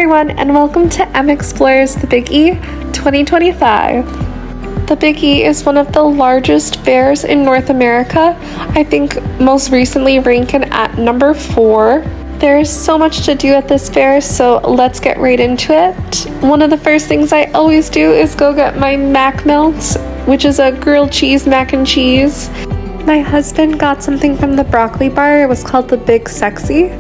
everyone, and welcome to M Explores the Big E 2025. The Big E is one of the largest fairs in North America. I think most recently ranking at number 4. There's so much to do at this fair, so let's get right into it. One of the first things I always do is go get my Mac Melts, which is a grilled cheese mac and cheese. My husband got something from the broccoli bar. It was called the Big Sexy.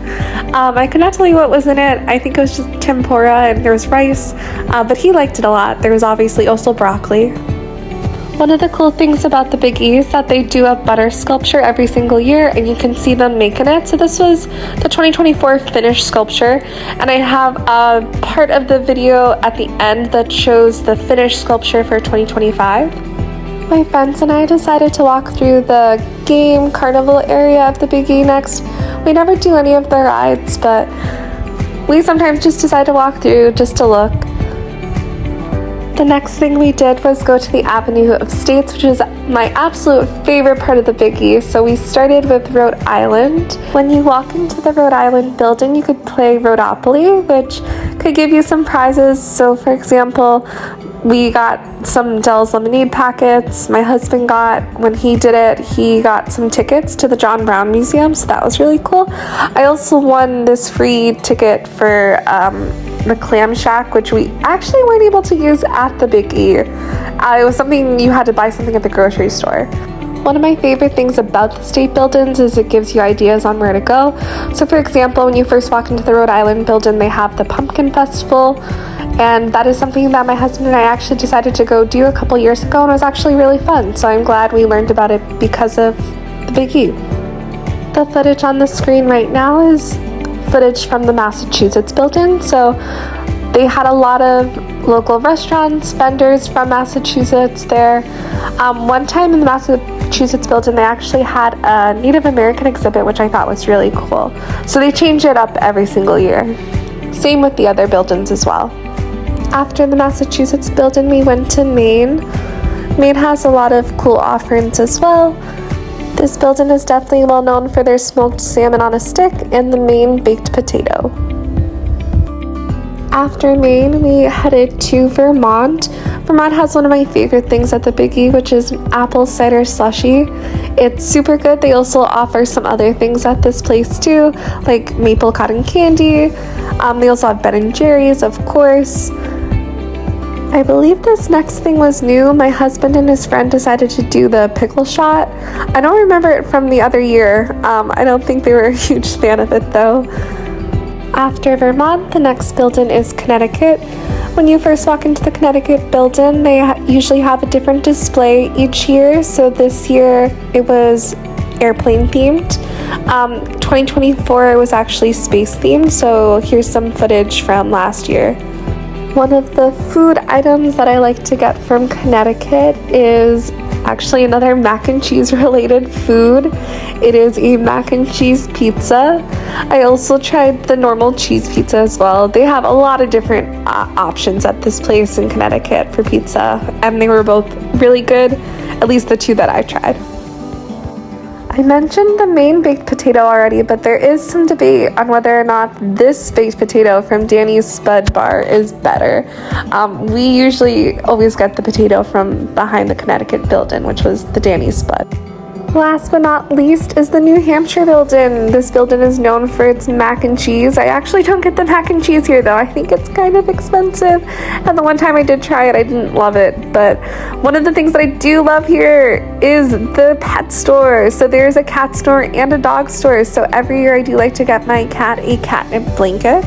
I could not tell you what was in it. I think it was just tempura and there was rice, but he liked it a lot. There was obviously also broccoli. One of the cool things about the Big E is that they do a butter sculpture every single year, and you can see them making it. So this was the 2024 finished sculpture, and I have a part of the video at the end that shows the finished sculpture for 2025. My friends and I decided to walk through the game carnival area of the Big E next. We never do any of the rides, but we sometimes just decide to walk through just to look. The next thing we did was go to the Avenue of States, which is my absolute favorite part of the Big E. So we started with Rhode Island. When you walk into the Rhode Island building, you could play Rhodopoly, which could give you some prizes. So for example, we got some Dell's lemonade packets. My husband got, when he did it, he got some tickets to the John Brown Museum, so that was really cool. I also won this free ticket for the Clam Shack, which we actually weren't able to use at the Big E. It was something you had to buy something at the grocery store. One of my favorite things about the state buildings is it gives you ideas on where to go. So for example, when you first walk into the Rhode Island building, they have the Pumpkin Festival, and that is something that my husband and I actually decided to go do a couple years ago, and it was actually really fun. So I'm glad we learned about it because of the Big E. The footage on the screen right now is footage from the Massachusetts building. So they had a lot of local restaurants, vendors from Massachusetts there. One time in the Massachusetts building, they actually had a Native American exhibit, which I thought was really cool. So they change it up every single year. Same with the other buildings as well. After the Massachusetts building, we went to Maine. Maine has a lot of cool offerings as well. This building is definitely well known for their smoked salmon on a stick and the Maine baked potato. After Maine, we headed to Vermont. Vermont has one of my favorite things at the Big E, which is apple cider slushy. It's super good. They also offer some other things at this place too, like maple cotton candy. They also have Ben & Jerry's, of course. I believe this next thing was new. My husband and his friend decided to do the pickle shot. I don't remember it from the other year. I don't think they were a huge fan of it though. After Vermont, the next building is Connecticut. When you first walk into the Connecticut building, they usually have a different display each year. So this year it was airplane themed. 2024 it was actually space themed. So here's some footage from last year. One of the food items that I like to get from Connecticut is actually another mac and cheese related food. It is a mac and cheese pizza. I also tried the normal cheese pizza as well. They have a lot of different options at this place in Connecticut for pizza, and they were both really good, at least the two that I tried. I mentioned the Maine baked potato already, but there is some debate on whether or not this baked potato from Danny's Spud Bar is better. We usually always get the potato from behind the Connecticut building, which was the Danny's Spud. Last but not least is the New Hampshire building. This building is known for its mac and cheese. I actually don't get the mac and cheese here though. I think it's kind of expensive. And the one time I did try it, I didn't love it. But one of the things that I do love here is the pet store. So there's a cat store and a dog store. So every year I do like to get my cat a catnip blanket.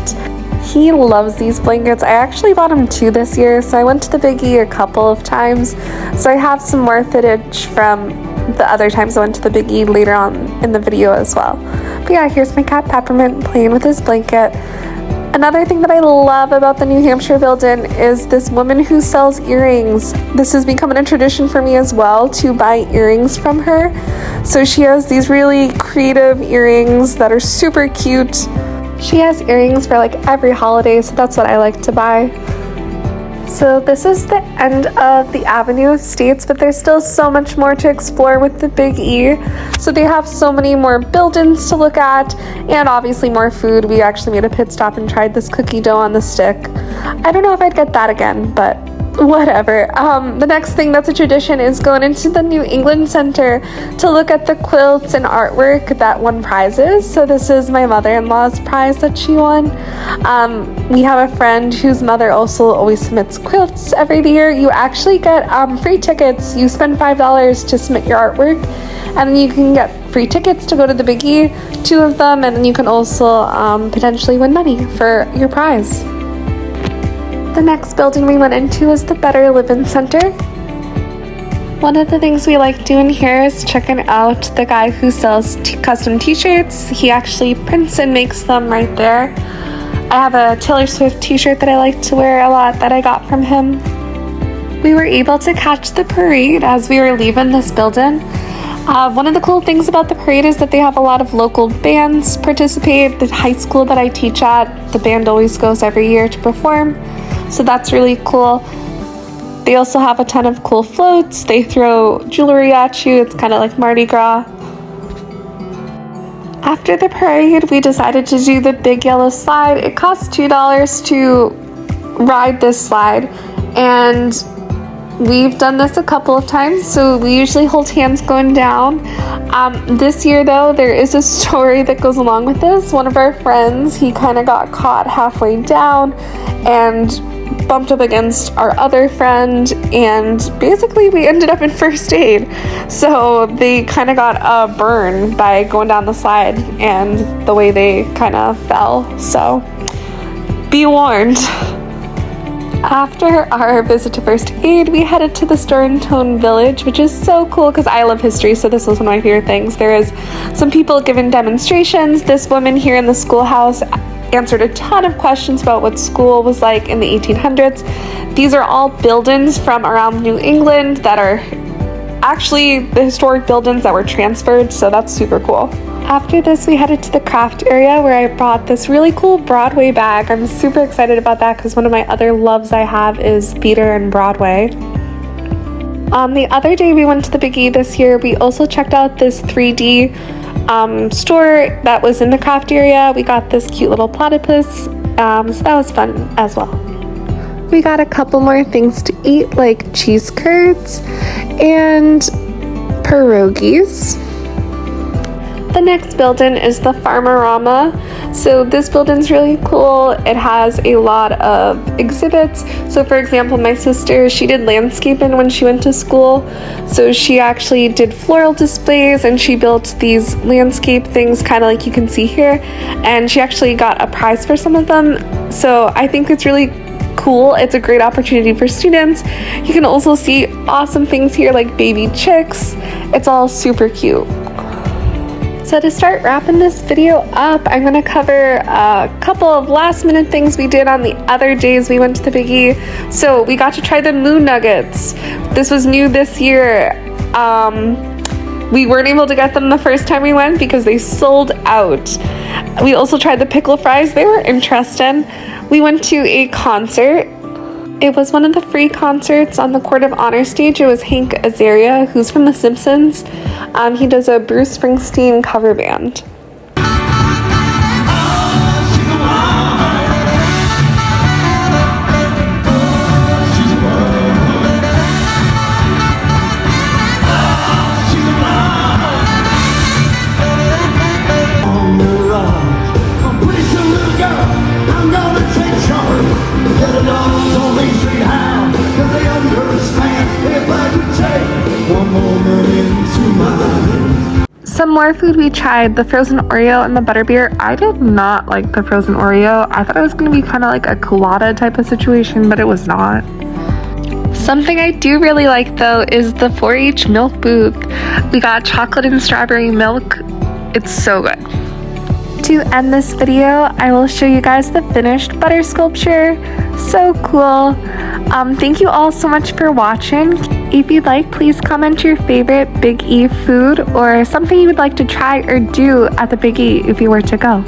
He loves these blankets. I actually bought him 2 this year. So I went to the Big E a couple of times. So I have some more footage from the other times I went to the Big E later on in the video as well. But yeah, here's my cat Peppermint playing with his blanket. Another thing that I love about the New Hampshire building is this woman who sells earrings. This has become a tradition for me as well to buy earrings from her. So she has these really creative earrings that are super cute. She has earrings for like every holiday, so that's what I like to buy. So this is the end of the Avenue Estates, but there's still so much more to explore with the Big E. So they have so many more buildings to look at, and obviously more food. We actually made a pit stop and tried this cookie dough on the stick. I don't know if I'd get that again, but whatever. The next thing that's a tradition is going into the New England Center to look at the quilts and artwork that won prizes. So this is my mother-in-law's prize that she won. We have a friend whose mother also always submits quilts every year. You actually get free tickets. You spend $5 to submit your artwork, and then you can get free tickets to go to the Big E, 2 of them, and then you can also potentially win money for your prize. The next building we went into was the Better Living Center. One of the things we like doing here is checking out the guy who sells custom t-shirts. He actually prints and makes them right there. I have a Taylor Swift t-shirt that I like to wear a lot that I got from him. We were able to catch the parade as we were leaving this building. One of the cool things about the parade is that they have a lot of local bands participate. The high school that I teach at, the band always goes every year to perform. So that's really cool. They also have a ton of cool floats. They throw jewelry at you. It's kind of like Mardi Gras. After the parade, we decided to do the big yellow slide. It costs $2 to ride this slide, and we've done this a couple of times, so we usually hold hands going down. This year though, there is a story that goes along with this. One of our friends, he kind of got caught halfway down and bumped up against our other friend, and basically we ended up in first aid. So they kind of got a burn by going down the slide and the way they kind of fell. So be warned. After our visit to first aid, we headed to the Stone Village, which is so cool because I love history, so this was one of my favorite things. There is some people giving demonstrations. This woman here in the schoolhouse answered a ton of questions about what school was like in the 1800s. These are all buildings from around New England that are actually the historic buildings that were transferred, so that's super cool. After this, we headed to the craft area where I bought this really cool Broadway bag. I'm super excited about that because one of my other loves I have is theater and Broadway. On the other day we went to the Big E this year, we also checked out this 3D store that was in the craft area. We got this cute little platypus, so that was fun as well. We got a couple more things to eat, like cheese curds and pierogies. The next building is the Farmerama. So this building's really cool. It has a lot of exhibits. So for example, my sister, she did landscaping when she went to school. So she actually did floral displays and she built these landscape things kind of like you can see here. And she actually got a prize for some of them. So I think it's really cool. It's a great opportunity for students. You can also see awesome things here like baby chicks. It's all super cute. So to start wrapping this video up, I'm going to cover a couple of last minute things we did on the other days we went to the Big E. So we got to try the moon nuggets. This was new this year. We weren't able to get them the first time we went because they sold out. We also tried the pickle fries. They were interesting. We went to a concert. It was one of the free concerts on the Court of Honor stage. It was Hank Azaria, who's from The Simpsons. He does a Bruce Springsteen cover band. Some more food we tried, the frozen Oreo and the butterbeer. I did not like the frozen Oreo. I thought it was going to be kind of like a colada type of situation, but it was not. Something I do really like though is the 4-H milk booth. We got chocolate and strawberry milk. It's so good. To end this video, I will show you guys the finished butter sculpture. So cool. Thank you all so much for watching. If you'd like, please comment your favorite Big E food or something you would like to try or do at the Big E if you were to go.